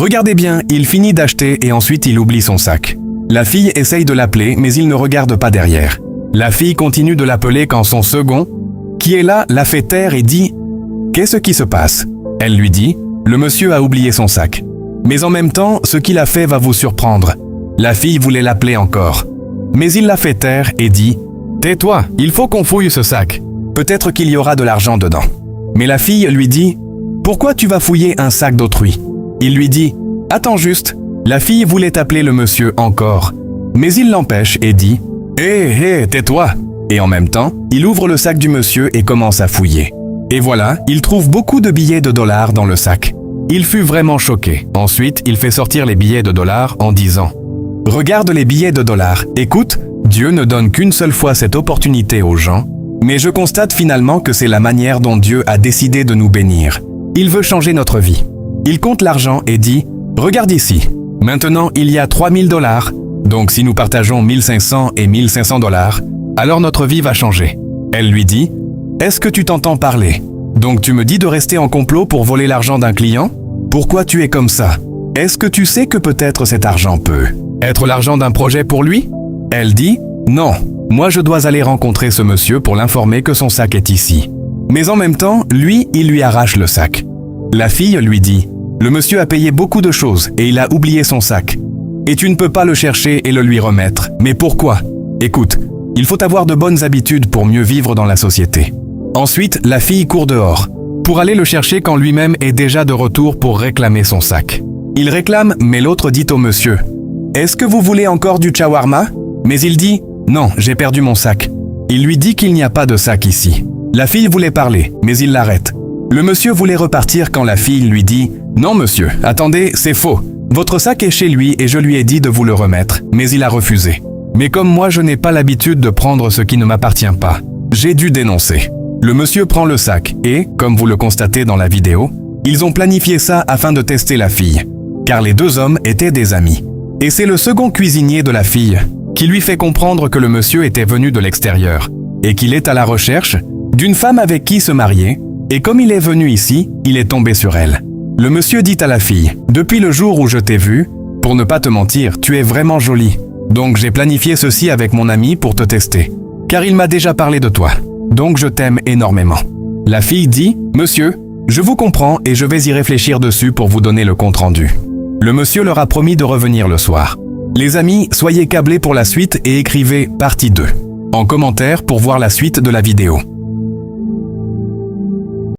Regardez bien, il finit d'acheter et ensuite il oublie son sac. La fille essaye de l'appeler, mais il ne regarde pas derrière. La fille continue de l'appeler quand son second, qui est là, la fait taire et dit « Qu'est-ce qui se passe ?» Elle lui dit « Le monsieur a oublié son sac. » Mais en même temps, ce qu'il a fait va vous surprendre. La fille voulait l'appeler encore. Mais il la fait taire et dit « Tais-toi, il faut qu'on fouille ce sac. Peut-être qu'il y aura de l'argent dedans. » Mais la fille lui dit « Pourquoi tu vas fouiller un sac d'autrui ?» Il lui dit « Attends juste. » La fille voulait appeler le monsieur encore. Mais il l'empêche et dit « Hé, tais-toi !» Et en même temps, il ouvre le sac du monsieur et commence à fouiller. Et voilà, il trouve beaucoup de billets de dollars dans le sac. Il fut vraiment choqué. Ensuite, il fait sortir les billets de dollars en disant « Regarde les billets de dollars. Écoute, Dieu ne donne qu'une seule fois cette opportunité aux gens. Mais je constate finalement que c'est la manière dont Dieu a décidé de nous bénir. Il veut changer notre vie. Il compte l'argent et dit « Regarde ici. Maintenant, il y a 3000 dollars. Donc si nous partageons 1500 et 1500 dollars, alors notre vie va changer. » Elle lui dit « Est-ce que tu t'entends parler? Donc tu me dis de rester en complot pour voler l'argent d'un client? Pourquoi tu es comme ça? Est-ce que tu sais que peut-être cet argent peut être l'argent d'un projet pour lui? » Elle dit « Non, moi je dois aller rencontrer ce monsieur pour l'informer que son sac est ici. » Mais en même temps, lui, il lui arrache le sac. La fille lui dit « Le monsieur a payé beaucoup de choses et il a oublié son sac. Et tu ne peux pas le chercher et le lui remettre. Mais pourquoi? Écoute, il faut avoir de bonnes habitudes pour mieux vivre dans la société. » Ensuite, la fille court dehors, pour aller le chercher quand lui-même est déjà de retour pour réclamer son sac. Il réclame, mais l'autre dit au monsieur « Est-ce que vous voulez encore du shawarma ?» Mais il dit « Non, j'ai perdu mon sac. » Il lui dit qu'il n'y a pas de sac ici. La fille voulait parler, mais il l'arrête. Le monsieur voulait repartir quand la fille lui dit « Non monsieur, attendez, c'est faux. Votre sac est chez lui et je lui ai dit de vous le remettre, mais il a refusé. Mais comme moi je n'ai pas l'habitude de prendre ce qui ne m'appartient pas, j'ai dû dénoncer. » Le monsieur prend le sac et, comme vous le constatez dans la vidéo, ils ont planifié ça afin de tester la fille, car les deux hommes étaient des amis. Et c'est le second cuisinier de la fille qui lui fait comprendre que le monsieur était venu de l'extérieur et qu'il est à la recherche d'une femme avec qui se marier, et comme il est venu ici, il est tombé sur elle. Le monsieur dit à la fille « Depuis le jour où je t'ai vue, pour ne pas te mentir, tu es vraiment jolie. Donc j'ai planifié ceci avec mon ami pour te tester, car il m'a déjà parlé de toi. Donc je t'aime énormément. » La fille dit « Monsieur, je vous comprends et je vais y réfléchir dessus pour vous donner le compte-rendu. » Le monsieur leur a promis de revenir le soir. Les amis, soyez câblés pour la suite et écrivez partie 2 en commentaire pour voir la suite de la vidéo.